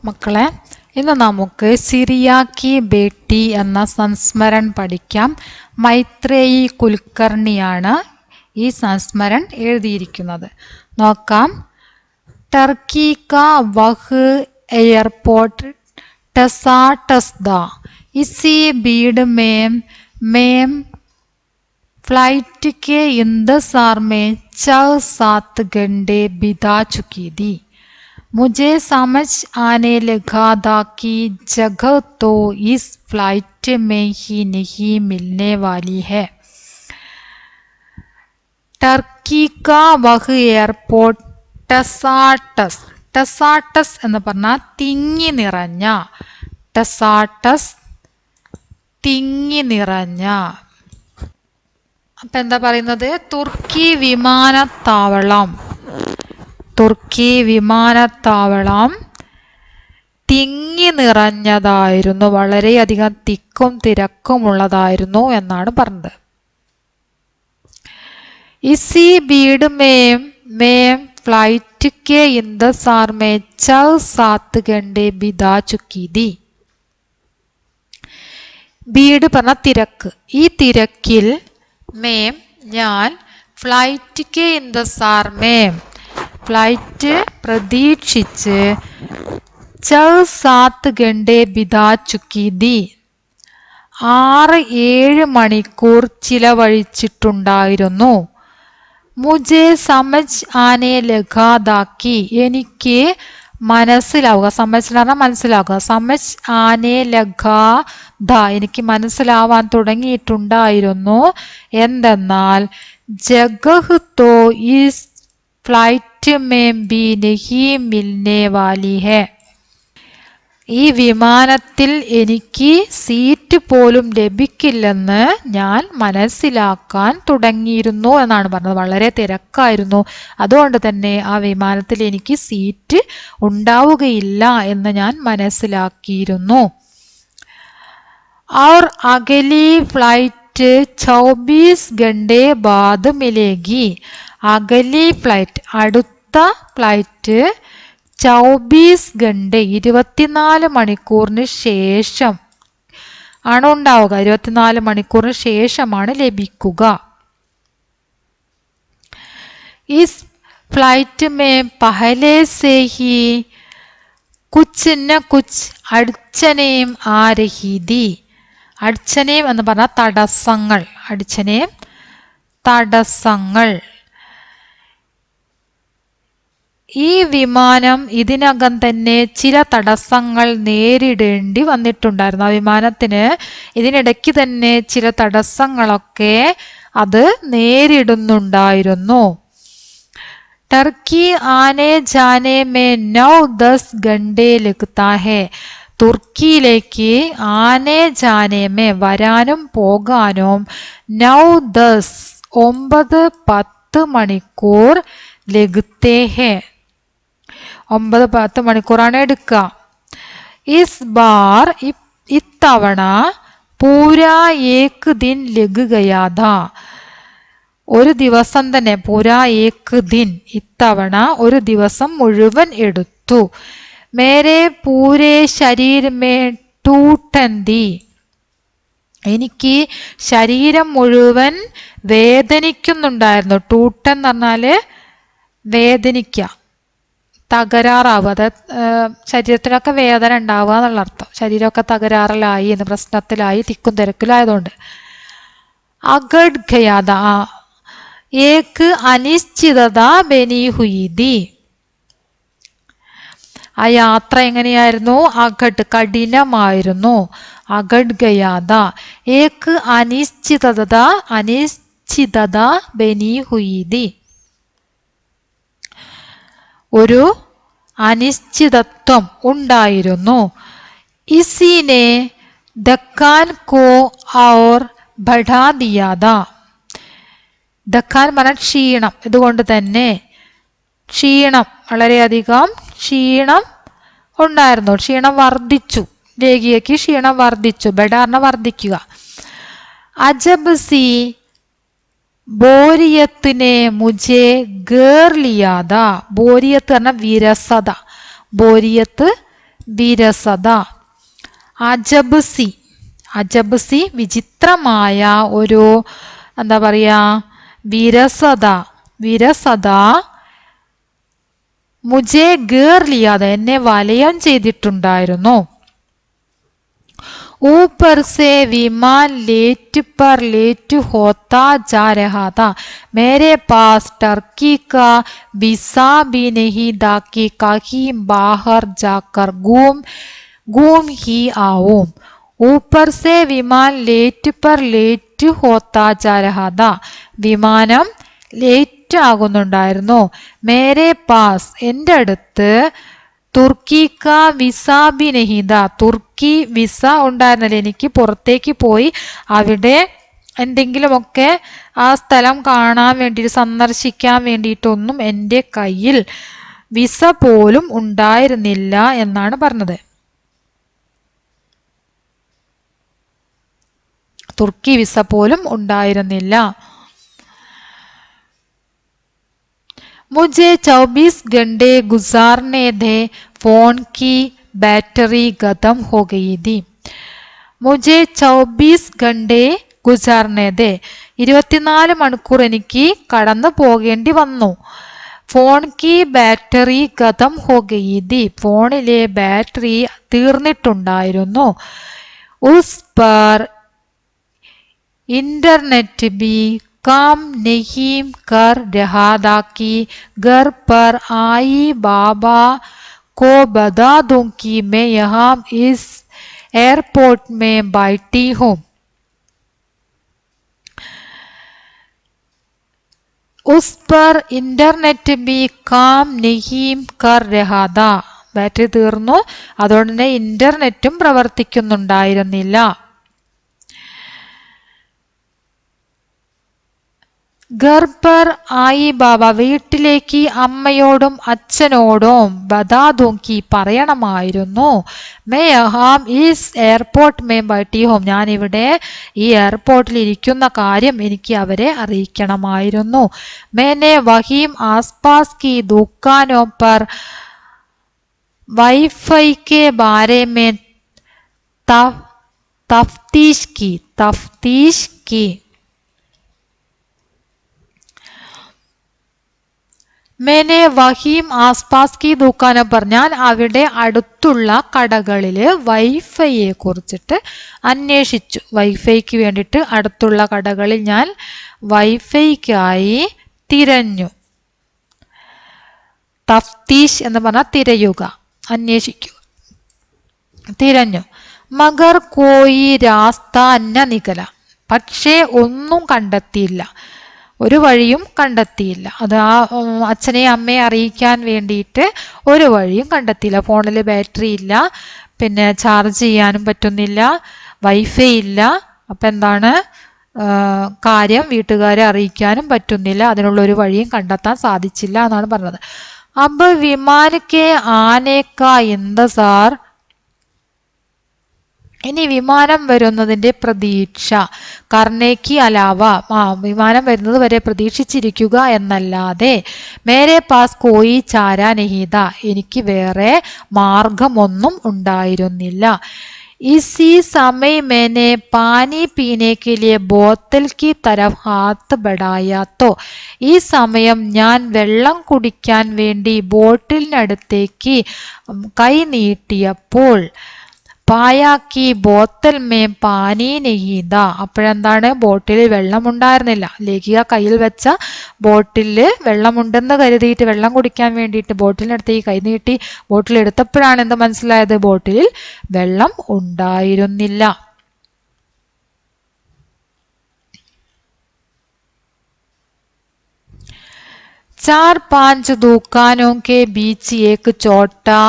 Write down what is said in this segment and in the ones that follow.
മക്കളെ, ഇന്ന് നമുക്ക് സിറിയാക്കി ബേട്ടി എന്ന സംസ്മരൺ പഠിക്കാം. മൈത്രേയി കുൽക്കർണിയാണ് ഈ സംസ്മരൺ എഴുതിയിരിക്കുന്നത്. നോക്കാം. ടർക്കി കാ വഹ് എയർപോർട്ട് ടസാടസ്ദ इसी भीड़ में फ्लाइट के इंतजार में 6-7 घंटे बिता चुकी थी. मुझे समझ आने लगा था कि जगह तो इस फ्लाइट में ही नहीं मिलने वाली है. ടർക്കി കാ വഹ് എയർപോർട്ട് ടസാട്ടസ് എന്ന് പറഞ്ഞാൽ തിങ്ങി നിറഞ്ഞ. ടസാട്ടസ് തിങ്ങി നിറഞ്ഞ. അപ്പൊ എന്താ പറയുന്നത്? തുർക്കി വിമാനത്താവളം തിങ്ങി നിറഞ്ഞതായിരുന്നു, വളരെയധികം തിക്കും തിരക്കുമുള്ളതായിരുന്നു എന്നാണ് പറഞ്ഞത്. इसी भीड़ में फ्लाइट के इंतजार में 6-7 घंटे बिता चुकी थी. ഭീഡ് പറഞ്ഞ തിരക്ക്. ഈ തിരക്കിൽ ഞാൻ ഫ്ലൈറ്റ് കെ ഇന്തസാർ ഫ്ലൈറ്റ് പ്രതീക്ഷിച്ച് 6-7 घंटे बिता चुकी थी 6-7 മണിക്കൂർ ചിലവഴിച്ചിട്ടുണ്ടായിരുന്നു. മുജെ സമജ് ആനെ ലഗാദാക്കി എനിക്ക് മനസ്സിലാവുക. സമജ് മനസ്സിലാവുക. സമജ് ആനെ ലഗാദ എനിക്ക് മനസ്സിലാവാൻ തുടങ്ങിയിട്ടുണ്ടായിരുന്നു. എന്തെന്നാൽ ജഗഹ് തോ ഇസ് ഫ്ലൈറ്റ് മേ ബി നഹി മിൽനെ വാലി ഹെ, ഈ വിമാനത്തിൽ എനിക്ക് സീറ്റ് പോലും ലഭിക്കില്ലെന്ന് ഞാൻ മനസ്സിലാക്കാൻ തുടങ്ങിയിരുന്നു എന്നാണ് പറഞ്ഞത്. വളരെ തിരക്കായിരുന്നു, അതുകൊണ്ട് തന്നെ ആ വിമാനത്തിൽ എനിക്ക് സീറ്റ് ഉണ്ടാവുകയില്ല എന്ന് ഞാൻ മനസ്സിലാക്കിയിരുന്നു. और अगली फ्लाइट 24 घंटे बाद मिलेगी. अगली फ्लाइट അടുത്ത ഫ്ലൈറ്റ് 24 घंटे 24 മണിക്കൂറിന് ശേഷം ആണ് ഉണ്ടാവുക. 24 മണിക്കൂറിന് ശേഷമാണ് ലഭിക്കുക. इस फ्लाइट में पहले से ही कुछ न कुछ अड़चनें आ रही थी. അടിച്ചനേം എന്ന് പറഞ്ഞാൽ തടസ്സങ്ങൾ. അടിച്ചനേം തടസ്സങ്ങൾ. ഈ വിമാനം ഇതിനകം തന്നെ ചില തടസ്സങ്ങൾ നേരിടേണ്ടി വന്നിട്ടുണ്ടായിരുന്നു. ആ വിമാനത്തിന് ഇതിനിടയ്ക്ക് തന്നെ ചില തടസ്സങ്ങളൊക്കെ അത് നേരിടുന്നുണ്ടായിരുന്നു. ടർക്കി ആനെ ജാനെ മേ 9-10 घंटे लगता है. തുർക്കിയിലേക്ക് ആനെ ജാനേമേ വരാനും പോകാനും 9-10 മണിക്കൂർ ലഗത്തെ ഹെ, 9-10 മണിക്കൂറാണ് എടുക്കുക. ഇസ് ബാർ ഇത്തവണ പൂരാ ഏക് ദിൻ ലഗ് ഗയാ ഥാ, ഒരു ദിവസം തന്നെ. പൂരാ ഏക് ദിൻ ഇത്തവണ ഒരു ദിവസം മുഴുവൻ എടുത്തു. മേരെ പൂരേ ശരീർ മേ ടൂട്ടൻ തി, എനിക്ക് ശരീരം മുഴുവൻ വേദനിക്കുന്നുണ്ടായിരുന്നു. ടൂട്ടൻ എന്ന് പറഞ്ഞാല് വേദനിക്കുക, തകരാറാവുക. അതായത് ശരീരത്തിലൊക്കെ വേദന ഉണ്ടാവുക എന്നുള്ള അർത്ഥം. ശരീരമൊക്കെ തകരാറിലായി, എന്ന് പ്രശ്നത്തിലായി, തിക്കും തിരക്കിലായതുകൊണ്ട്. അഗഡ് ഖയാദ ഏക് അനിശ്ചിതത ബനി ഹുയി തി, ആ യാത്ര എങ്ങനെയായിരുന്നു? അഗഡ് കഠിനമായിരുന്നു. അഗഡ് ഗയാദ ഏക് അനിശ്ചിതത ബനി ഹുയി തി, ഒരു അനിശ്ചിതത്വം ഉണ്ടായിരുന്നു. ഇസിനെ ദക്കാൻ കോ ഔർ ബഢാ ദിയാദ, ദക്കാൻ പറഞ്ഞ ക്ഷീണം. ഇതുകൊണ്ട് തന്നെ ക്ഷീണം, വളരെയധികം ക്ഷീണം ഉണ്ടായിരുന്നു. ക്ഷീണം വർദ്ധിച്ചു. ലേഖിയക്ക് ക്ഷീണം വർദ്ധിച്ചു. ബഡാറിനെ വർദ്ധിക്കുക. അജബ് സി ബോരിയത്തിനെ മുജെ ഗേർ ലിയാദ, ബോരിയത്ത് പറഞ്ഞ വിരസത. ബോരിയത്ത് വിരസത. അജബ്സി, അജബ്സി വിചിത്രമായ ഒരു എന്താ പറയാ വിരസത, വിരസത. മുജെ ഗേർ ലിയാതെ എന്നെ വലയം ചെയ്തിട്ടുണ്ടായിരുന്നു. ऊपर से विमान लेट पर लेट होता जा रहा था. मेरे पास टर्की का वीसा भी नहीं था कि कहीं बाहर जाकर घूम ही आऊं. ऊपर से विमान लेट पर लेट होता जा रहा था. വിമാനം ലേറ്റ് ആകുന്നുണ്ടായിരുന്നു. മേരെ പാസ് എൻ്റെ അടുത്ത് തുർക്കിക്ക വിസ ബി നഹിദ, തുർക്കി വിസ ഉണ്ടായിരുന്നില്ല. എനിക്ക് പുറത്തേക്ക് പോയി അവിടെ എന്തെങ്കിലുമൊക്കെ ആ സ്ഥലം കാണാൻ വേണ്ടിയിട്ട് സന്ദർശിക്കാൻ വേണ്ടിയിട്ടൊന്നും എൻ്റെ കയ്യിൽ വിസ പോലും ഉണ്ടായിരുന്നില്ല എന്നാണ് പറഞ്ഞത്. തുർക്കി വിസ പോലും ഉണ്ടായിരുന്നില്ല. मुझे 24 घंटे गुजारने थे, फोन की बैटरी खत्म हो गई थी. मुझे 24 घंटे गुजारने थे, 24 മണിക്കൂർ എനിക്ക് കടന്നു പോകേണ്ടി വന്നു. ഫോൺ കി ബാറ്ററി ഖതം ഹോ ഗയി തി, ഫോണിലെ ബാറ്ററി തീർന്നിട്ടുണ്ടായിരുന്നു. ഉസ് പർ ഇന്റർനെറ്റ് ബി काम नहीं कर रहा था कि घर पर आई बाबा को बता दूं कि मैं यहाँ इस एयरपोर्ट में बैठी हूँ. उस पर इंटरनेट भी काम नहीं कर रहा था. ബാറ്ററി തീർന്നു, അതുകൊണ്ട് തന്നെ ഇന്റർനെറ്റും പ്രവർത്തിക്കുന്നുണ്ടായിരുന്നില്ല. ഘർ പർ ആയി ബാബ, വീട്ടിലേക്ക് അമ്മയോടും അച്ഛനോടും ബതാദൂങ്കി പറയണമായിരുന്നു. May യഹാം is airport may ബൈട്ടി home, ഞാനിവിടെ ഈ എയർപോർട്ടിൽ ഇരിക്കുന്ന കാര്യം എനിക്ക് അവരെ അറിയിക്കണമായിരുന്നു. മേനെ വഹീം ആസ്പാസ് കി ദുക്കാനോ പർ വൈഫൈ കെ ബാരെ മേ തഫ്തീഷ് की. മേനെ വഹീം ആസ്പാസ് കി ദുക്കാനോ പർ, ഞാൻ അവിടെ അടുത്തുള്ള കടകളിൽ വൈഫൈയെ കുറിച്ചിട്ട് അന്വേഷിച്ചു. വൈഫൈക്ക് വേണ്ടിയിട്ട് അടുത്തുള്ള കടകളിൽ ഞാൻ വൈഫൈക്കായി തിരഞ്ഞു. തഫ്തീഷ് എന്ന് പറഞ്ഞാൽ തിരയുക, അന്വേഷിക്കുക, തിരഞ്ഞു. മഗർ കോയി രാസ്ത അന്ന നികല, പക്ഷേ ഒന്നും കണ്ടെത്തിയില്ല, ഒരു വഴിയും കണ്ടെത്തിയില്ല. അത് ആ അച്ഛനെ അമ്മയെ അറിയിക്കാൻ വേണ്ടിയിട്ട് ഒരു വഴിയും കണ്ടെത്തിയില്ല. ഫോണിൽ ബാറ്ററി ഇല്ല, പിന്നെ ചാർജ് ചെയ്യാനും പറ്റുന്നില്ല, വൈഫൈ ഇല്ല. അപ്പം എന്താണ് കാര്യം, വീട്ടുകാരെ അറിയിക്കാനും പറ്റുന്നില്ല, അതിനുള്ള ഒരു വഴിയും കണ്ടെത്താൻ സാധിച്ചില്ല എന്നാണ് പറഞ്ഞത്. അബ് വിമാനക്കെ ആനേക്ക ഇന്തസാർ, ഇനി വിമാനം വരുന്നതിന്റെ പ്രതീക്ഷ. കർണേക്ക് അലാവ, വിമാനം വരുന്നത് വരെ പ്രതീക്ഷിച്ചിരിക്കുക എന്നല്ലാതെ. മേരെ പാസ് കോയി ചാരാ നഹീത, എനിക്ക് വേറെ മാർഗമൊന്നും ഉണ്ടായിരുന്നില്ല. इसी समय मैंने पानी पीने के लिए बोतल की तरफ हाथ बढ़ाया तो, ഈ സമയം ഞാൻ വെള്ളം കുടിക്കാൻ വേണ്ടി ബോട്ടിലിനടുത്തേക്ക് കൈ നീട്ടിയപ്പോൾ പായാക്കി ബോത്തൽ മേ പാനി നഹീത, അപ്പോഴെന്താണ് ബോട്ടിലിൽ വെള്ളം ഉണ്ടായിരുന്നില്ല. ലേഖിക കയ്യിൽ വെച്ച ബോട്ടിലിൽ വെള്ളമുണ്ടെന്ന് കരുതിയിട്ട് വെള്ളം കുടിക്കാൻ വേണ്ടിയിട്ട് ബോട്ടിലിനടുത്തേക്ക് കൈ നീട്ടി ബോട്ടിൽ എടുത്തപ്പോഴാണ് എന്ത് മനസ്സിലായത്, ബോട്ടിലിൽ വെള്ളം ഉണ്ടായിരുന്നില്ല. चार पांच दुकानों के बीच एक छोटा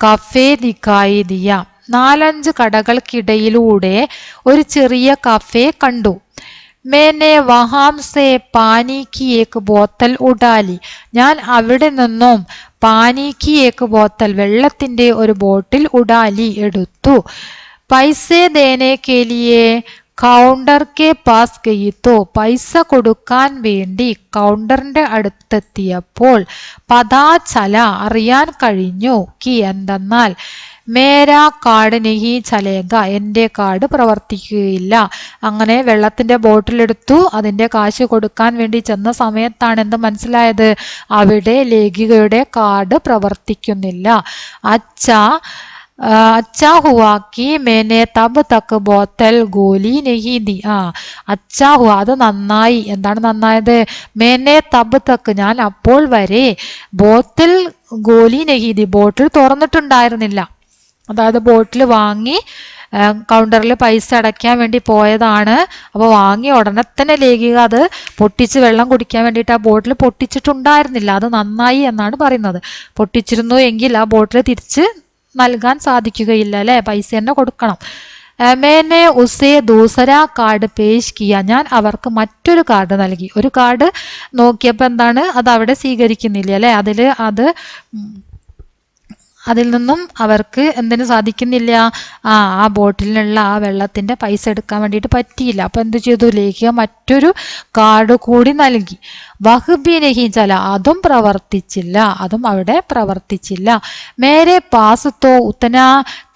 कफे दिखाई दिया. 4-5 കടകൾക്കിടയിലൂടെ ഒരു ചെറിയ കഫേ കണ്ടു. മേനെ വഹാം സേ പാനി കി ഏക് ബോത്തൽ ഉഡാലി, ഞാൻ അവിടെ നിന്നും പാനി കി ഏക് ബോത്തൽ, വെള്ളത്തിന്റെ ഒരു ബോട്ടിൽ ഉഡാലി എടുത്തു. പൈസേ ദേനെ കെ ലിയേ കൗണ്ടർ കെ പാസ് ഗയിത്തോ, പൈസ കൊടുക്കാൻ വേണ്ടി കൗണ്ടറിന്റെ അടുത്തെത്തിയപ്പോൾ പതാ ചല, അറിയാൻ കഴിഞ്ഞു, കി എന്തെന്നാൽ മേരാ കാർഡ് നഹി ചലേഗ, എൻ്റെ കാർഡ് പ്രവർത്തിക്കുകയില്ല. അങ്ങനെ വെള്ളത്തിന്റെ ബോട്ടിലെടുത്തു. അതിന്റെ കാശ് കൊടുക്കാൻ വേണ്ടി ചെന്ന സമയത്താണ് എന്ത് മനസ്സിലായത്? അവിടെ ലേഖികയുടെ കാർഡ് പ്രവർത്തിക്കുന്നില്ല. അച്ഛാ ഹുവാ കി മേനെ തബ് തക്ക് ബോത്തൽ ഗോലി നഹി ദി. അച്ഛാ ഹുവാ, അത് നന്നായി. എന്താണ് നന്നായത്? മേനെ തബ് തക്ക്, ഞാൻ അപ്പോൾ വരെ, ബോത്തൽ ഗോലി നഹി ദി, ബോട്ടിൽ തുറന്നിട്ടുണ്ടായിരുന്നില്ല. അതായത് ബോട്ടിൽ വാങ്ങി കൗണ്ടറിൽ പൈസ അടയ്ക്കാൻ വേണ്ടി പോയതാണ്. അപ്പോൾ വാങ്ങിയ ഉടനെ തന്നെ ലേഖിക അത് പൊട്ടിച്ച് വെള്ളം കുടിക്കാൻ വേണ്ടിയിട്ട് ആ ബോട്ടിൽ പൊട്ടിച്ചിട്ടുണ്ടായിരുന്നില്ല. അത് നന്നായി എന്നാണ് പറയുന്നത്. പൊട്ടിച്ചിരുന്നു എങ്കിൽ ആ ബോട്ടിൽ തിരിച്ച് നൽകാൻ സാധിക്കുകയില്ല അല്ലെ, പൈസ തന്നെ കൊടുക്കണം. മേനെ ഉസേ ദൂസരാ കാർഡ് പേഷ് കിയ, ഞാൻ അവർക്ക് മറ്റൊരു കാർഡ് നൽകി. ഒരു കാർഡ് നോക്കിയപ്പോൾ എന്താണ്, അത് അവിടെ സ്വീകരിക്കുന്നില്ല അല്ലെ, അതിൽ നിന്നും അവർക്ക് എന്തിനു സാധിക്കുന്നില്ല? ആ ബോട്ടിലുള്ള ആ വെള്ളത്തിന്റെ പൈസ എടുക്കാൻ വേണ്ടിയിട്ട് പറ്റിയില്ല. അപ്പൊ എന്ത് ചെയ്തു? ലേഖിക മറ്റൊരു കാർഡ് കൂടി നൽകി. വഹ്ബി നഹി ചല, അതും പ്രവർത്തിച്ചില്ല, അതും അവിടെ പ്രവർത്തിച്ചില്ല. മേരെ പാസ് തോ ഉത്തന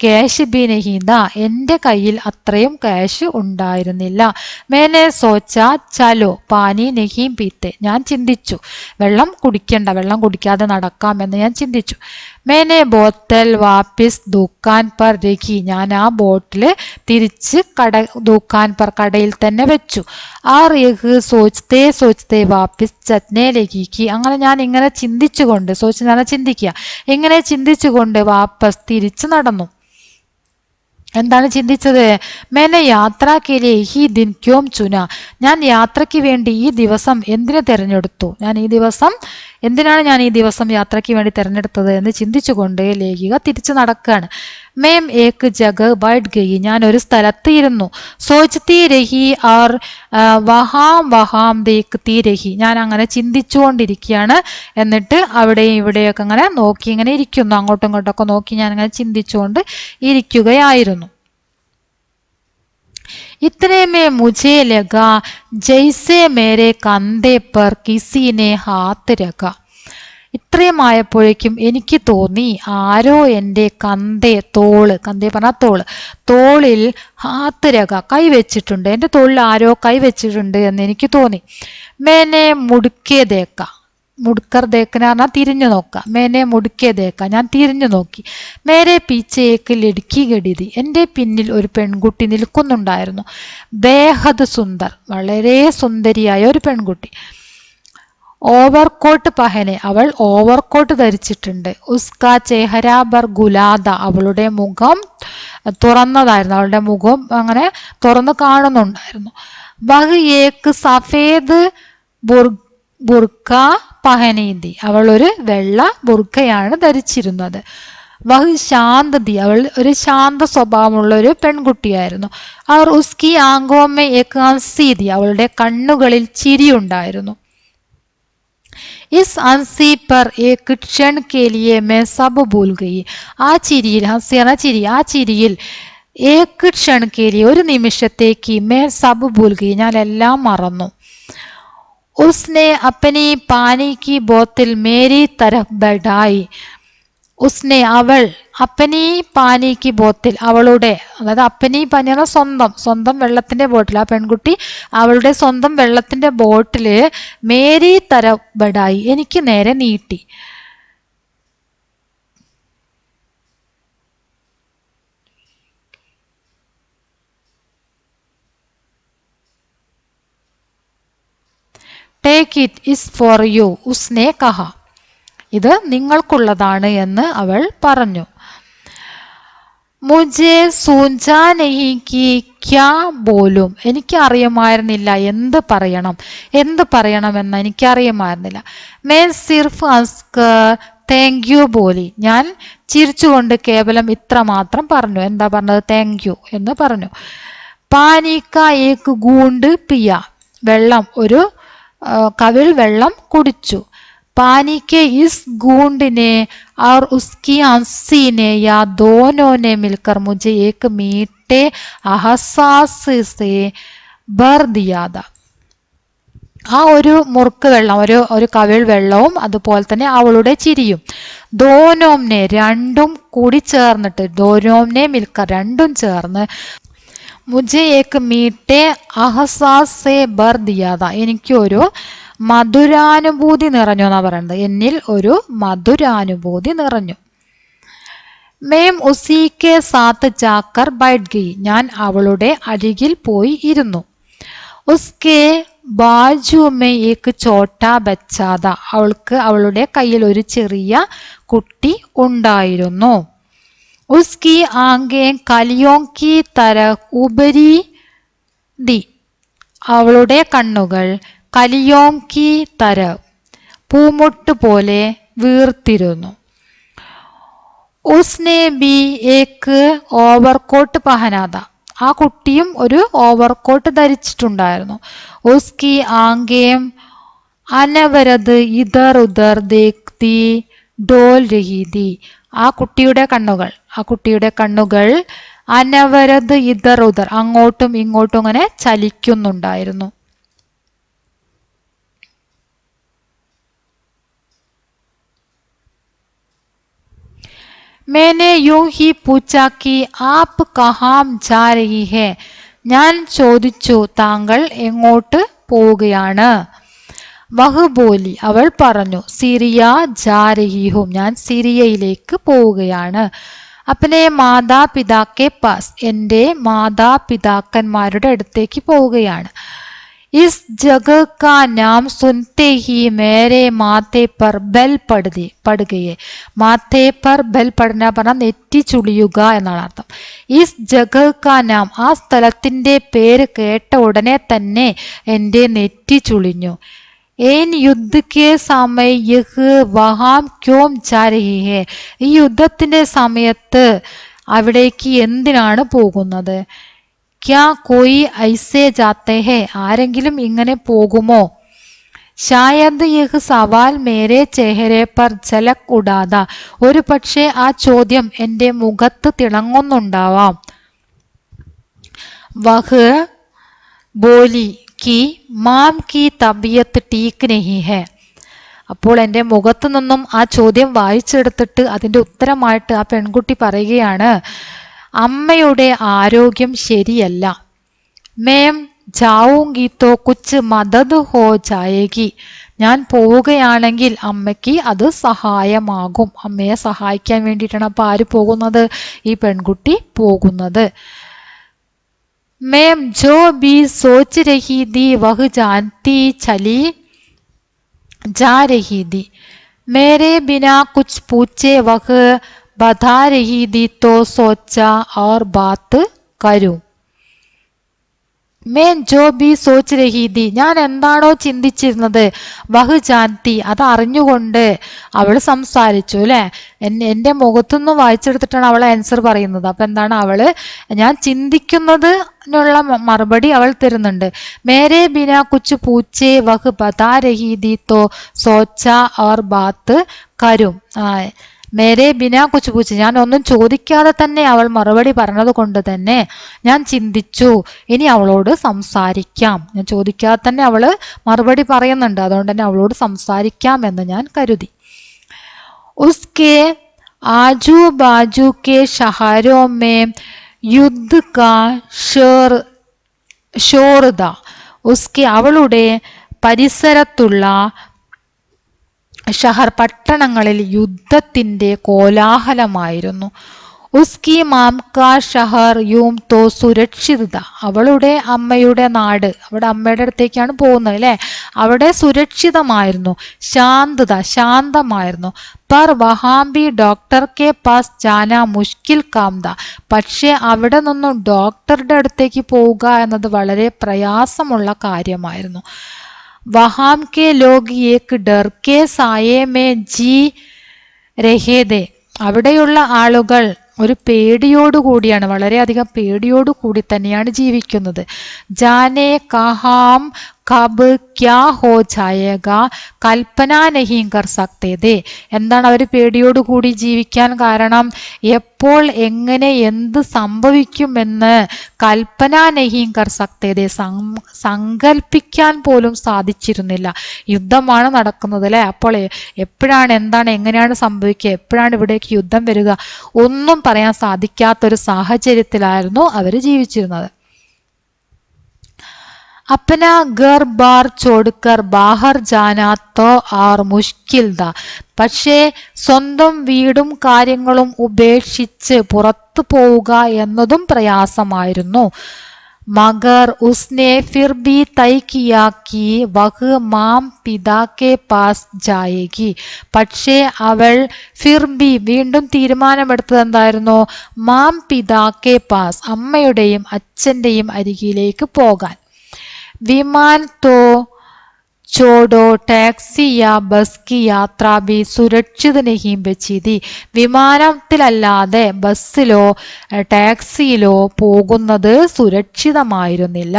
ക്യാഷ് ബി നഹീദ, എൻ്റെ കയ്യിൽ അത്രയും ക്യാഷ് ഉണ്ടായിരുന്നില്ല. മേനെ സോച്ച ചലോ പാനി നഹീം പീത്തെ, ഞാൻ ചിന്തിച്ചു വെള്ളം കുടിക്കണ്ട, വെള്ളം കുടിക്കാതെ നടക്കാം എന്ന് ഞാൻ ചിന്തിച്ചു. മേനെ ബോത്തൽ വാപ്പിസ് ദുക്കാൻ പർ രഖി, ഞാൻ ആ ബോട്ടില് തിരിച്ച് ദുക്കാൻ പർ, കടയിൽ തന്നെ വെച്ചു. ആ രേഖ് സോച്ചത്തെ സോച്ചത്തെ വാപ്പിസ് ചത്നെ ലഗി, അങ്ങനെ ഞാൻ ഇങ്ങനെ ചിന്തിച്ചുകൊണ്ട്, ചിന്തിക്കുക, ഇങ്ങനെ ചിന്തിച്ചുകൊണ്ട് വാപ്പസ് തിരിച്ചു നടന്നു. എന്താണ് ചിന്തിച്ചത്? മേനെ യാത്രക്കിലെ ഹി ദിൻ ക്യോം ചുന, ഞാൻ യാത്രയ്ക്ക് വേണ്ടി ഈ ദിവസം എന്തിനു തിരഞ്ഞെടുത്തു? എന്തിനാണ് ഞാൻ ഈ ദിവസം യാത്രയ്ക്ക് വേണ്ടി തിരഞ്ഞെടുത്തത് എന്ന് ചിന്തിച്ചുകൊണ്ട് ലേഖിക തിരിച്ചു നടക്കുകയാണ്. മേം ഏക് ജഗ ബൈഠ് ഗയി, ഞാൻ ഒരു സ്ഥലത്ത് ഇരുന്നു. സോച്ച്തി രഹി ആർ വഹാം ദേഖ്തി രഹി, ഞാൻ അങ്ങനെ ചിന്തിച്ചുകൊണ്ടിരിക്കുകയാണ്. എന്നിട്ട് അവിടെയും ഇവിടെയൊക്കെ അങ്ങനെ നോക്കി ഇങ്ങനെ ഇരിക്കുന്നു, അങ്ങോട്ടും ഇങ്ങോട്ടൊക്കെ നോക്കി ഞാൻ അങ്ങനെ ചിന്തിച്ചുകൊണ്ട് ഇരിക്കുകയായിരുന്നു. इतने में मुझे लगा जैसे मेरे कंधे पर किसी ने हाथ रखा, ഇത്രയുമായപ്പോഴേക്കും എനിക്ക് തോന്നി ആരോ എൻ്റെ കന്തേ പറഞ്ഞ തോളിൽ ഹാത്ത് രക, കൈവച്ചിട്ടുണ്ട്, എൻ്റെ തോളിൽ ആരോ കൈവച്ചിട്ടുണ്ട് എന്ന് എനിക്ക് തോന്നി. മേനെ മുടുക്കേ ദേക്ക, മുടുക്കർ ദേക്കന പറഞ്ഞാൽ തിരിഞ്ഞു നോക്കുക. മേനെ മുടുക്കേ ദേക്ക, ഞാൻ തിരിഞ്ഞു നോക്കി. മേരെ പീച്ചയേക്ക് ലടുക്കി ഗഡിതി, എൻ്റെ പിന്നിൽ ഒരു പെൺകുട്ടി നിൽക്കുന്നുണ്ടായിരുന്നു. ബേഹദ് സുന്ദർ, വളരെ സുന്ദരിയായ ഒരു പെൺകുട്ടി. ഓവർകോട്ട് പഹനെ, അവൾ ഓവർകോട്ട് ധരിച്ചിട്ടുണ്ട്. ഉസ്ക ചെഹര ബർ ഗുലാദ, അവളുടെ മുഖം തുറന്നതായിരുന്നു, അവളുടെ മുഖം അങ്ങനെ തുറന്നു കാണുന്നുണ്ടായിരുന്നു. വഹ് ഏക്ക് സഫേദ് ബുർഖ പഹനീതി, അവൾ ഒരു വെള്ള ബുർഖയാണ് ധരിച്ചിരുന്നത്. വഹ് ശാന്തതി, അവൾ ഒരു ശാന്ത സ്വഭാവമുള്ള ഒരു പെൺകുട്ടിയായിരുന്നു. അവർ ഉസ്കി ആങ്കോമെ ഏക്ക് ഹൻസീതി, അവളുടെ കണ്ണുകളിൽ ചിരിയുണ്ടായിരുന്നു. ഇസ് ഹൻസി പർ ഏക് ക്ഷൺ കെ ലിയെ മേ സബ് ഭൂൽ ഗയി, ആ ചിരിയിൽ, ഹൻസി എന്ന ചിരി, ആ ചിരിയിൽ ഏക് ക്ഷൺ കെ ലിയെ, ഒരു നിമിഷത്തേക്ക്, മേ സബ് ഭൂൽ ഗയി, ഞാൻ എല്ലാം മറന്നു. ഉസ്നെ അപ്പനി പാനി കി ബോത്തിൽ മേരി തരഫ് ബഡായി, ഉസ്നെ അവൾ, അപ്പനി പാനി കി ബോത്തിൽ, അവളുടെ, അതായത് അപ്പനി പാനി എന്ന സ്വന്തം വെള്ളത്തിന്റെ ബോട്ടിൽ, ആ പെൺകുട്ടി അവളുടെ സ്വന്തം വെള്ളത്തിന്റെ ബോട്ടില് മേരി തരഫ് ബഡായി, എനിക്ക് നേരെ നീട്ടി. Take it is for you, ഉസ്നെ കഹ, ഇത് നിങ്ങൾക്കുള്ളതാണ് എന്ന് അവൾ പറഞ്ഞു. മുജെ സൂഞ്ചാ നഹി കി ക്യാ ബോലും, എനിക്ക് അറിയുമായിരുന്നില്ല എന്ത് പറയണമെന്ന് എനിക്കറിയുമായിരുന്നില്ല. മേ സിർഫ് ഹൻസ്കർ താങ്ക് യു ബോലി, ഞാൻ ചിരിച്ചുകൊണ്ട് കേവലം ഇത്ര മാത്രം പറഞ്ഞു. എന്താ പറഞ്ഞത്? താങ്ക് യു എന്ന് പറഞ്ഞു. പാനിക്ക ഏക് ഗൂണ്ട് പിയ, വെള്ളം, ഒരു കവിൾ വെള്ളം കുടിച്ചു. പാനിക്കെ ഇസ് ഗൂണ്ടിനെ और उसकी हंसी ने या दोनों ने मिलकर मुझे एक मीठे एहसास से भर दिया था. ആ ഒരു മുറുക്ക് വെള്ളം, ഒരു കവിൾ വെള്ളവും അതുപോലെ തന്നെ അവളുടെ ചിരിയും. ദോനോംനെ രണ്ടും കൂടി ചേർന്നിട്ട്, ദോനോംനെ മിൽക്ക രണ്ടും ചേർന്ന്, മുझे एक मीठे अहसास से भर दिया था, എനിക്കൊരു മധുരാനുഭൂതി നിറഞ്ഞു എന്നാ പറയുന്നത്. എന്നിൽ ഒരു മധുരാനുഭൂതി നിറഞ്ഞു. മേം ഉസീക്കെ സാത്ത് ജാക്കർ ബൈഠ് ഗയി, ഞാൻ അവളുടെ അരികിൽ പോയി ഇരുന്നു. ഉസ്കെ ബാജു മേ ഏക് ചോട്ടാ ബച്ചാ ഥാ, അവൾക്ക് അവളുടെ കയ്യിൽ ഒരു ചെറിയ കുട്ടി ഉണ്ടായിരുന്നു. ഉസ്കി ആങ്കേ കലിയോം കി തരഹ് ഉബരി ദി, അവളുടെ കണ്ണുകൾ കലിയോം കി തരഹ് പൂമുട്ട് പോലെ വീർത്തിരുന്നു. ഉസ്നെ ബി ഏക് ഓവർകോട്ട് പഹനാ ഥാ, ആ കുട്ടിയും ഒരു ഓവർകോട്ട് ധരിച്ചിട്ടുണ്ടായിരുന്നു. ഉസ്കി ആങ്കേം അനവരത് ഇധർ ഉധർ ദേഖ്തി ഡോൽ രഹി ഥി, ആ കുട്ടിയുടെ കണ്ണുകൾ അനവരത് ഇധർ ഉധർ, അങ്ങോട്ടും ഇങ്ങോട്ടും അങ്ങനെ ചലിക്കുന്നുണ്ടായിരുന്നു. मैंने यूं ही पूछा कि आप कहाँ जा रही है, ഞാൻ ചോദിച്ചു താങ്കൾ എങ്ങോട്ട് പോവുകയാണ്. വഹ് ബോലി, അവൾ പറഞ്ഞു, സിറിയ ജാ രഹി ഹൂം, ഞാൻ സിറിയയിലേക്ക് പോവുകയാണ്. അപ്പനെ മാതാപിതാക്കെ പാസ്, എൻ്റെ മാതാപിതാക്കന്മാരുടെ അടുത്തേക്ക് പോവുകയാണ്. ഇസ് ജഗ കാ നാം സുൻത്തെ ഹി മേരെ മാത്തെ പർ ബൽ പടുകയെ, മാത്തെ പർ ബൽ പടന പറഞ്ഞാൽ നെറ്റി ചുളിയുക എന്നാണ് അർത്ഥം. ഇസ് ജഗ കാ നാം, ആ സ്ഥലത്തിൻ്റെ പേര് കേട്ട ഉടനെ തന്നെ എൻ്റെ നെറ്റി ചുളിഞ്ഞു. ഏൻ യുദ്ധ കെ സമയ യഹ് വഹാം ക്യോം ജാ രഹി ഹെ, ഈ യുദ്ധത്തിന്റെ സമയത്ത് അവിടേക്ക് എന്തിനാണ് പോകുന്നത്. ക്യാ കോയി ഐസേ ജാത്തെ ഹെ, ആരെങ്കിലും ഇങ്ങനെ പോകുമോ. ഷായദ് യഹ് സവാൽ മേരെ ചെഹരെ പർ ഝലക് ഉഡാത, ഒരു പക്ഷേ ആ ചോദ്യം എൻ്റെ മുഖത്ത് തിളങ്ങുന്നുണ്ടാവാം. വഹ് ബോലി കി മാം കി തബിയത്ത് ടീക്ക് നഹി ഹെ, അപ്പോൾ എൻ്റെ മുഖത്തു നിന്നും ആ ചോദ്യം വായിച്ചെടുത്തിട്ട് അതിൻ്റെ ഉത്തരമായിട്ട് ആ പെൺകുട്ടി പറയുകയാണ്, അമ്മയുടെ ആരോഗ്യം ശരിയല്ല. മേം ജാവുങ്കി തോ കുച്ച് മദദ് ഹോ ജായേഗി, ഞാൻ പോവുകയാണെങ്കിൽ അമ്മയ്ക്ക് അത് സഹായമാകും. അമ്മയെ സഹായിക്കാൻ വേണ്ടിയിട്ടാണ് അപ്പോൾ ആര് പോകുന്നത്, ഈ പെൺകുട്ടി പോകുന്നത്. മേം ജോ ബി സോച്ച് രഹി ദി വഹ് ജാൻതി ചലി जा रही थी, मेरे बिना कुछ पूछे वह बता रही थी तो सोचा और बात करूं. मैं जो भी सोच रही थी, ഞാൻ എന്താണോ ചിന്തിച്ചിരുന്നത്, വഹ് ജാൻതി, അത് അറിഞ്ഞുകൊണ്ട് അവൾ സംസാരിച്ചു അല്ലെ. എൻ്റെ മുഖത്തുനിന്ന് വായിച്ചെടുത്തിട്ടാണ് അവൾ ആൻസർ പറയുന്നത്. അപ്പൊ എന്താണ് അവള് ഞാൻ ചിന്തിക്കുന്നതിനുള്ള മറുപടി അവൾ തരുന്നുണ്ട്. മേരെ ബിനാ കുച്ച് പൂച്ചേ വഹ് ബതാ രഹി ദി തോ സോച്ച ഓർ ബാത്ത് കരും. മേരെ ബിനാ കുച്ച് പൂച്ച, ഞാൻ ഒന്നും ചോദിക്കാതെ തന്നെ അവൾ മറുപടി പറഞ്ഞത് കൊണ്ട് തന്നെ ഞാൻ ചിന്തിച്ചു ഇനി അവളോട് സംസാരിക്കാം. ഞാൻ ചോദിക്കാതെ തന്നെ അവള് മറുപടി പറയുന്നുണ്ട്, അതുകൊണ്ട് തന്നെ അവളോട് സംസാരിക്കാം എന്ന് ഞാൻ കരുതി. ഉസ്കെ ആജു ബാജു കെ ഷഹരോ മേ യുദ്ധ കാ ഷോർ ദാ, ഉസ്കെ അവളുടെ പരിസരത്തുള്ള ഷഹർ പട്ടണങ്ങളിൽ യുദ്ധത്തിന്റെ കോലാഹലമായിരുന്നു. ഉസ്കി മാം കാ ഷഹർ യൂം തോ സുരക്ഷിത, അവളുടെ അമ്മയുടെ നാട്, അവിടെ അമ്മയുടെ അടുത്തേക്കാണ് പോകുന്നത് അല്ലെ, അവിടെ സുരക്ഷിതമായിരുന്നു. ശാന്തത, ശാന്തമായിരുന്നു. പർ വഹാംബി ഡോക്ടർ കെ പാസ് ജാന മുഷ്കിൽ കാംദ, പക്ഷെ അവിടെ നിന്നും ഡോക്ടറുടെ അടുത്തേക്ക് പോവുക എന്നത് വളരെ പ്രയാസമുള്ള കാര്യമായിരുന്നു. വഹാം കെ ലോഗ് ഏക് ഡർ കെ സായേ മേ ജി രഹേദേ, അവിടെയുള്ള ആളുകൾ ഒരു പേടിയോടുകൂടിയാണ്, വളരെയധികം പേടിയോടുകൂടി തന്നെയാണ് ജീവിക്കുന്നത്. ജാനേ കഹാം കബ് ക്യാ ഹോ ജായേഗ കൽപ്പന നഹീ കർ സക്തേ ദേ. എന്താണ് അവർ പേടിയോടുകൂടി ജീവിക്കാൻ കാരണം? എപ്പോൾ എങ്ങനെ എന്ത് സംഭവിക്കുമെന്ന് കൽപ്പന നഹീ കർ സക്തേ ദേ, സങ്കൽപ്പിക്കാൻ പോലും സാധിച്ചിരുന്നില്ല. യുദ്ധമാണ് നടക്കുന്നത് അല്ലെ, അപ്പോൾ എപ്പോഴാണ് എന്താണ് എങ്ങനെയാണ് സംഭവിക്കുക, എപ്പോഴാണ് ഇവിടേക്ക് യുദ്ധം വരിക, ഒന്നും പറയാൻ സാധിക്കാത്തൊരു സാഹചര്യത്തിലായിരുന്നു അവർ ജീവിച്ചിരുന്നത്. अपना घर बार छोड़कर बाहर जाना तो और मुश्किल था. പക്ഷേ സ്വന്തം വീടും കാര്യങ്ങളും ഉപേക്ഷിച്ച് പുറത്തു പോവുക എന്നതും പ്രയാസമായിരുന്നു. മഗർ ഉസ്നെ ഫിർ ഭി തൈ കിയാ കി വഹ് മാം പിതാ കെ പാസ് ജായേഗി. പക്ഷേ അവൾ ഫിർ ഭി വീണ്ടും തീരുമാനമെടുത്തത് എന്തായിരുന്നു? മാം പിതാ കെ പാസ്, അമ്മയുടെയും അച്ഛൻ്റെയും അരികിലേക്ക് പോകാൻ. विमान तो छोड़ो टैक्सी या बस की यात्रा भी सुरक्षित नहीं बची थी. വിമാനത്തിലല്ലാതെ ബസ്സിലോ ടാക്സിയിലോ പോകുന്നത് സുരക്ഷിതമായിരുന്നില്ല.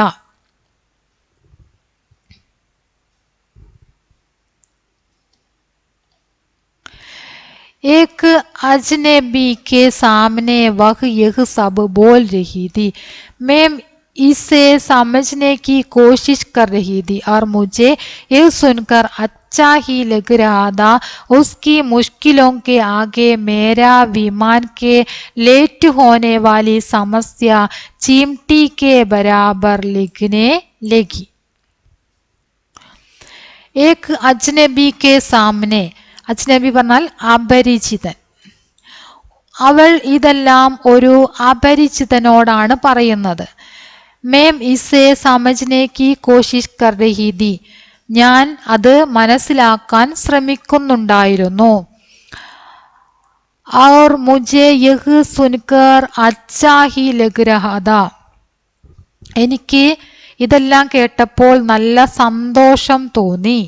एक अजनबी के सामने वह यह सब बोल रही थी. मैं इसे समझने की कोशिश कर रही थी और मुझे ये सुनकर अच्छा ही लग रहा था. उसकी मुश्किलों के आगे मेरा विमान के लेट होने वाली समस्या चिमटी के बराबर लगने लगी. एक अजनबी के सामने, അജ്നബി പറഞ്ഞാൽ അപരിചിതൻ. അവൾ ഇതെല്ലാം ഒരു അപരിചിതനോടാണ് പറയുന്നത്. മേം ഇസേ സമജ്നെ കി കോശിഷ് കർ രഹി ഥി. ഞാൻ അത് മനസ്സിലാക്കാൻ ശ്രമിക്കുന്നുണ്ടായിരുന്നു. ഔർ മുझे യഹ് സുൻകർ അച്ഛാ ഹി ലഗ് രഹാ ഥാ. എനിക്ക് ഇതെല്ലാം കേട്ടപ്പോൾ നല്ല സന്തോഷം തോന്നി.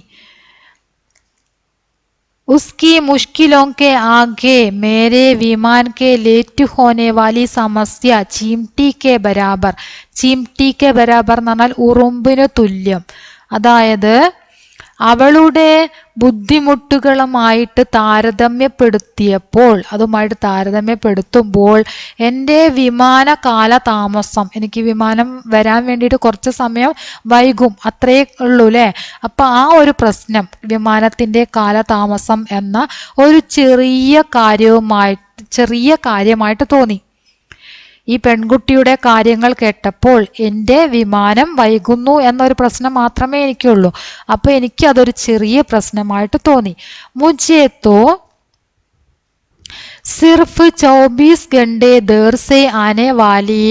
उसकी मुश्किलों के आगे मेरे विमान के लेट होने वाली समस्या चिमटी के बराबर. ചിംടി കെ ബരാബർ എന്ന് പറഞ്ഞാൽ ഉറുമ്പിന് തുല്യം. അതായത് അവളുടെ ബുദ്ധിമുട്ടുകളുമായിട്ട് താരതമ്യപ്പെടുത്തിയപ്പോൾ, അതുമായിട്ട് താരതമ്യപ്പെടുത്തുമ്പോൾ എൻ്റെ വിമാന കാലതാമസം, എനിക്ക് വിമാനം വരാൻ വേണ്ടിയിട്ട് കുറച്ച് സമയം വൈകും, അത്രേ ഉള്ളൂ അല്ലേ. അപ്പം ആ ഒരു പ്രശ്നം, വിമാനത്തിൻ്റെ കാലതാമസം എന്ന ഒരു ചെറിയ കാര്യമായിട്ട് തോന്നി. ഈ പെൺകുട്ടിയുടെ കാര്യങ്ങൾ കേട്ടപ്പോൾ എൻ്റെ വിമാനം വൈകുന്നു എന്നൊരു പ്രശ്നം മാത്രമേ എനിക്കുള്ളൂ. അപ്പോൾ എനിക്ക് അതൊരു ചെറിയ പ്രശ്നമായിട്ട് തോന്നി. മുझे तो सिर्फ 24 घंटे देर से आने वाली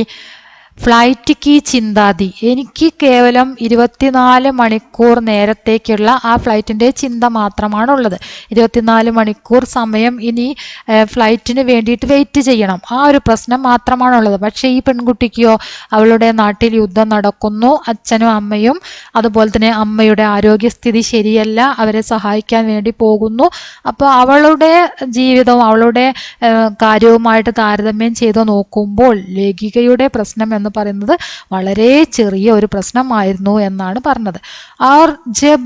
ഫ്ലൈറ്റ് കി ചിന്താതി. എനിക്ക് കേവലം 24 മണിക്കൂർ നേരത്തേക്കുള്ള ആ ഫ്ലൈറ്റിൻ്റെ ചിന്ത മാത്രമാണുള്ളത്. 24 മണിക്കൂർ സമയം ഇനി ഫ്ലൈറ്റിന് വേണ്ടിയിട്ട് വെയിറ്റ് ചെയ്യണം, ആ ഒരു പ്രശ്നം മാത്രമാണുള്ളത്. പക്ഷേ ഈ പെൺകുട്ടിക്കോ, അവളുടെ നാട്ടിൽ യുദ്ധം നടക്കുന്നു, അച്ഛനും അമ്മയും അതുപോലെ തന്നെ അമ്മയുടെ ആരോഗ്യസ്ഥിതി ശരിയല്ല, അവരെ സഹായിക്കാൻ വേണ്ടി പോകുന്നു. അപ്പോൾ അവളുടെ ജീവിതവും അവളുടെ കാര്യവുമായിട്ട് താരതമ്യം ചെയ്ത് നോക്കുമ്പോൾ ലേഖികയുടെ പ്രശ്നം എന്ന് പറയുന്നത് വളരെ ചെറിയ ഒരു പ്രശ്നമായിരുന്നു എന്നാണ് പറഞ്ഞത്. और जब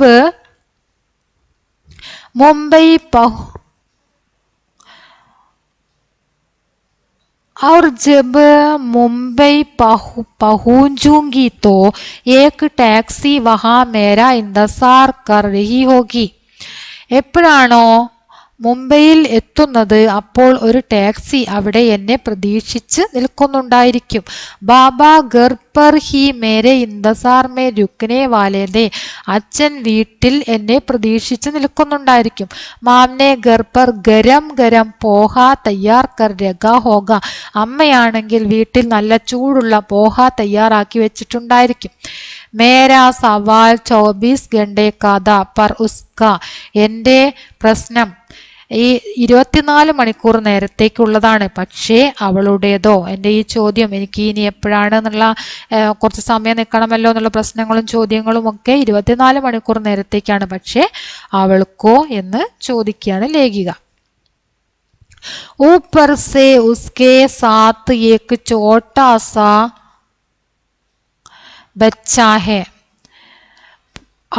मुंबई पहुंचूंगी तो एक टैक्सी वहां मेरा इंतजार कर रही होगी. എപ്പോഴാണോ മുംബൈയിൽ എത്തുന്നത് അപ്പോൾ ഒരു ടാക്സി അവിടെ എന്നെ പ്രതീക്ഷിച്ച് നിൽക്കുന്നുണ്ടായിരിക്കും. ബാബ ഘർ പർ ഹി മേരെ ഇന്തസാർ മേ രുക്കനെ വാലേ ദേ. അച്ഛൻ വീട്ടിൽ എന്നെ പ്രതീക്ഷിച്ച് നിൽക്കുന്നുണ്ടായിരിക്കും. മാംനെ ഘർ പർ ഗരം ഗരം പോഹ തയ്യാർ കർ രഖാ ഹോഗ. അമ്മയാണെങ്കിൽ വീട്ടിൽ നല്ല ചൂടുള്ള പോഹ തയ്യാറാക്കി വെച്ചിട്ടുണ്ടായിരിക്കും. മേരാ സവാൽ 24 ഘണ്ടെ കാഥ പർ ഉസ്ക. എൻ്റെ പ്രശ്നം ഈ 24 മണിക്കൂർ നേരത്തേക്കുള്ളതാണ്, പക്ഷേ അവളുടേതോ, എൻ്റെ ഈ ചോദ്യം എനിക്ക് ഇനി എപ്പോഴാണ് എന്നുള്ള കുറച്ച് സമയം നിൽക്കണമല്ലോ എന്നുള്ള പ്രശ്നങ്ങളും ചോദ്യങ്ങളും ഒക്കെ 24 മണിക്കൂർ നേരത്തേക്കാണ്, പക്ഷേ അവൾക്കോ എന്ന് ചോദിക്കുകയാണ് ലേഖിക. ऊपर से उसके साथ एक छोटा सा बच्चा है.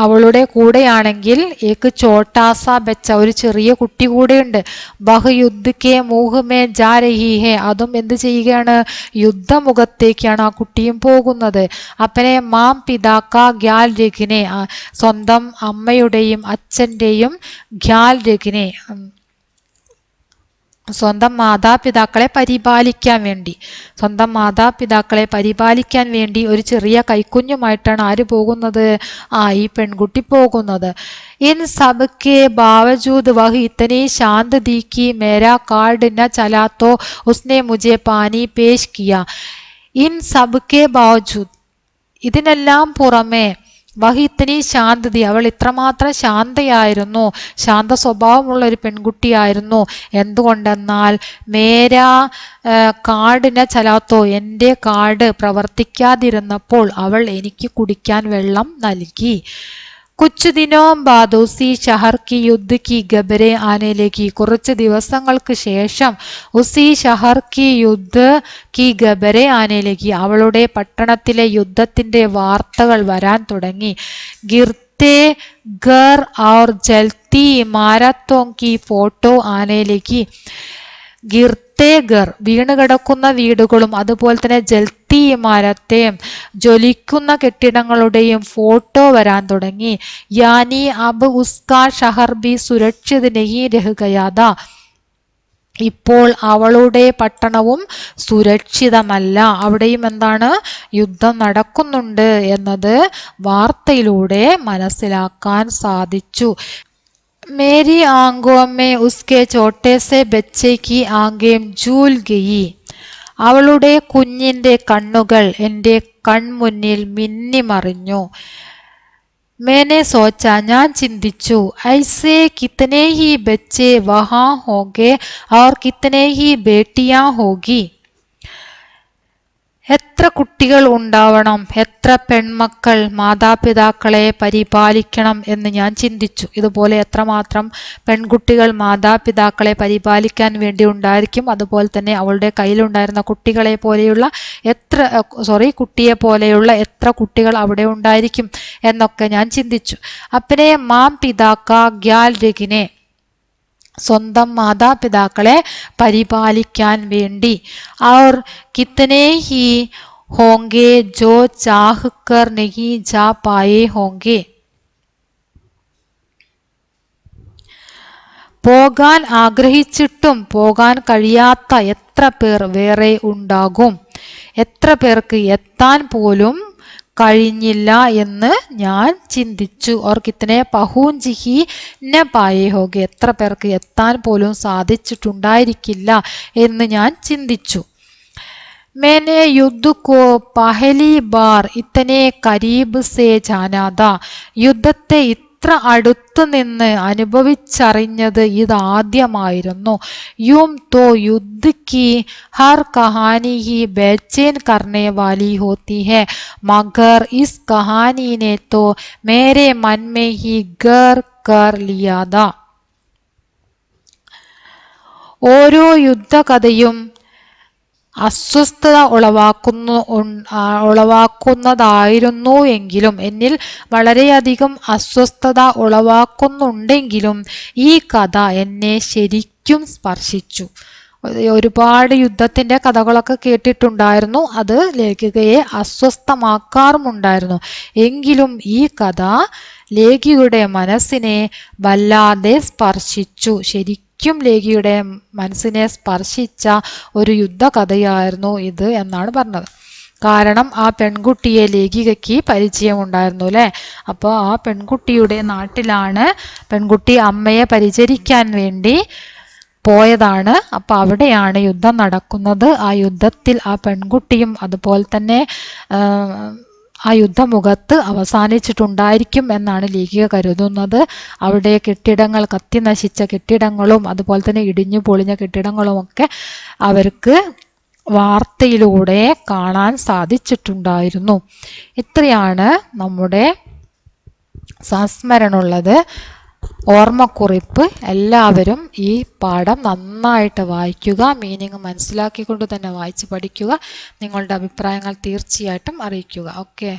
അവളുടെ കൂടെയാണെങ്കിൽ ഏക്ക് ചോട്ടാസ ബച്ച ഒരു ചെറിയ കുട്ടി കൂടെയുണ്ട്. ബഹ് യുദ്ധക്കെ മൂഹ്മേ ജാ രഹി ഹെ അതും എന്ത് ചെയ്യുകയാണ്? യുദ്ധമുഖത്തേക്കാണ് ആ കുട്ടിയും പോകുന്നത്. അപ്പനെ മാം പിതാക്ക ഗ്യാൽ രഖിനെ സ്വന്തം അമ്മയുടെയും അച്ഛൻ്റെയും ഗ്യാൽ രഖിനെ സ്വന്തം മാതാപിതാക്കളെ പരിപാലിക്കാൻ വേണ്ടി ഒരു ചെറിയ കൈക്കുഞ്ഞുമായിട്ടാണ് ആര് പോകുന്നത്? ഈ പെൺകുട്ടി പോകുന്നത്. ഇൻ സബ്കെ ബാവജൂദ് വഹ് ഇത്തനെ ശാന്ത് ദി കി മേരാ കാർഡ് ന ചലാ തോ ഉസ്നെ മുझे പാനി പേശ് കിയ. ഇൻ സബ്കെ ബാവജൂദ് ഇതിനെല്ലാം പുറമെ വഹി ഇത്തനി ശാന്തതി അവൾ ഇത്രമാത്രം ശാന്തയായിരുന്നു, ശാന്ത സ്വഭാവമുള്ള ഒരു പെൺകുട്ടിയായിരുന്നു. എന്തുകൊണ്ടെന്നാൽ മേരാ കാർഡിനെ ചലാത്തോ എൻ്റെ കാർഡ് പ്രവർത്തിക്കാതിരുന്നപ്പോൾ അവൾ എനിക്ക് കുടിക്കാൻ വെള്ളം നൽകി. കുച്ച് ദിനോ ബാദ് ഉസി ഷഹർ കി യുദ്ധ കി ഖബരെ ആനെ ലഗി കുറച്ച് ദിവസങ്ങൾക്ക് ശേഷം ഉസി ഷഹർ കി യുദ്ധ കി ഖബരെ ആനെ ലഗി അവളുടെ പട്ടണത്തിലെ യുദ്ധത്തിന്റെ വാർത്തകൾ വരാൻ തുടങ്ങി. ഗിർത്തെ ഘർ ഔർ ജൽത്തി ഇമാരത്തോं की ഫോട്ടോ ആനെ ലഗി ഗിർത്തെ ഘർ വീണുകിടക്കുന്ന വീടുകളും അതുപോലെ തന്നെ ജൽത്തി ഇമാരത്തെയും ജ്വലിക്കുന്ന കെട്ടിടങ്ങളുടെയും ഫോട്ടോ വരാൻ തുടങ്ങി. യാനി അബ് ഉസ്കാ ഷഹർ ബി സുരക്ഷിത് നഹീ രഹ് ഗയാ താ ഇപ്പോൾ അവളുടെ പട്ടണവും സുരക്ഷിതമല്ല, അവിടെയും എന്താണ്? യുദ്ധം നടക്കുന്നുണ്ട് എന്നത് വാർത്തയിലൂടെ മനസ്സിലാക്കാൻ സാധിച്ചു. മേരി ആങ്കോ മേ ഉസ്കെ ചോട്ടെ സെ ബच्चे की ആങ്കേം ജൂൽ ഗയി അവളുടെ കുഞ്ഞിന്റെ കണ്ണുകൾ എൻ്റെ കൺമുന്നിൽ മിന്നിമറിഞ്ഞു. मैंने सोचा ഞാൻ ചിന്തിച്ചു ऐसे कितने ही बच्चे वहाँ होंगे और कितने ही बेटियां होगी എത്ര കുട്ടികൾ ഉണ്ടാവണം, എത്ര പെൺമക്കൾ മാതാപിതാക്കളെ പരിപാലിക്കണം എന്ന് ഞാൻ ചിന്തിച്ചു. ഇതുപോലെ എത്രമാത്രം പെൺകുട്ടികൾ മാതാപിതാക്കളെ പരിപാലിക്കാൻ വേണ്ടി ഉണ്ടായിരിക്കും. അതുപോലെ തന്നെ അവളുടെ കയ്യിലുണ്ടായിരുന്ന കുട്ടിയെ പോലെയുള്ള എത്ര കുട്ടികൾ അവിടെ ഉണ്ടായിരിക്കും എന്നൊക്കെ ഞാൻ ചിന്തിച്ചു. അപ്പനെ മാം പിതാക്ക ഗ്യാൽ രഖിനെ സ്വന്തം മാതാപിതാക്കളെ പരിപാലിക്കാൻ വേണ്ടി और कितने ही होंगे जो चाह कर नहीं जा पाए होंगे പോകാൻ ആഗ്രഹിച്ചിട്ടും പോകാൻ കഴിയാത്ത എത്ര പേർ വേറെ ഉണ്ടാകും, എത്ര പേർക്ക് എത്താൻ പോലും കഴിഞ്ഞില്ല എന്ന് ഞാൻ ചിന്തിച്ചു. ഓർ കിത്തനെ പഹൂഞ്ചി ന പായേ ഹോഗെ എത്ര പേർക്ക് എത്താൻ പോലും സാധിച്ചിട്ടുണ്ടായിരിക്കില്ല എന്ന് ഞാൻ ചിന്തിച്ചു. मैंने युद्ध को पहली बार इतने करीब से जाना था യുദ്ധത്തെ ഇത്ര അടുത്തു നിന്ന് അനുഭവിച്ചറിഞ്ഞത് ഇതാദ്യമായിരുന്നു. यूं तो युद्ध की हर कहानी ही बेचैन करने वाली होती है मगर इस कहानी ने तो मेरे मन में ही घर कर लिया था. ഓരോ യുദ്ധകഥയും അസ്വസ്ഥത ഉളവാക്കുന്നതായിരുന്നു എങ്കിലും എന്നിൽ വളരെയധികം അസ്വസ്ഥത ഉളവാക്കുന്നുണ്ടെങ്കിലും ഈ കഥ എന്നെ ശരിക്കും സ്പർശിച്ചു. ഒരുപാട് യുദ്ധത്തിന്റെ കഥകളൊക്കെ കേട്ടിട്ടുണ്ടായിരുന്നു, അത് ലേഖികയെ അസ്വസ്ഥമാക്കാറുമുണ്ടായിരുന്നു. എങ്കിലും ഈ കഥ ലേഖികയുടെ മനസ്സിനെ വല്ലാതെ സ്പർശിച്ചു. ശരിക്കും ലേഖിയുടെ മനസ്സിനെ സ്പർശിച്ച ഒരു യുദ്ധകഥയായിരുന്നു ഇത് എന്നാണ് പറഞ്ഞത്. കാരണം ആ പെൺകുട്ടിയെ ലേഖികയ്ക്ക് പരിചയമുണ്ടായിരുന്നു അല്ലേ. അപ്പോൾ ആ പെൺകുട്ടിയുടെ നാട്ടിലാണ് പെൺകുട്ടി അമ്മയെ പരിചരിക്കാൻ വേണ്ടി പോയതാണ്. അപ്പോൾ അവിടെയാണ് യുദ്ധം നടക്കുന്നത്. ആ യുദ്ധത്തിൽ ആ പെൺകുട്ടിയും അതുപോലെ തന്നെ ആ യുദ്ധമുഖത്ത് അവസാനിച്ചിട്ടുണ്ടായിരിക്കും എന്നാണ് ലേഖിക കരുതുന്നത്. അവിടെ കെട്ടിടങ്ങൾ, കത്തി നശിച്ച കെട്ടിടങ്ങളും അതുപോലെ തന്നെ ഇടിഞ്ഞു പൊളിഞ്ഞ കെട്ടിടങ്ങളുമൊക്കെ അവർക്ക് വാർത്തയിലൂടെ കാണാൻ സാധിച്ചിട്ടുണ്ടായിരുന്നു. ഇത്രയാണ് നമ്മുടെ സംസ്മരണമുള്ളത്. ഓർമ്മക്കുറിപ്പ് എല്ലാവരും ഈ പാഠം നന്നായിട്ട് വായിക്കുക, മീനിങ് മനസ്സിലാക്കിക്കൊണ്ട് തന്നെ വായിച്ച് പഠിക്കുക. നിങ്ങളുടെ അഭിപ്രായങ്ങൾ തീർച്ചയായിട്ടും അറിയിക്കുക. ഓക്കെ.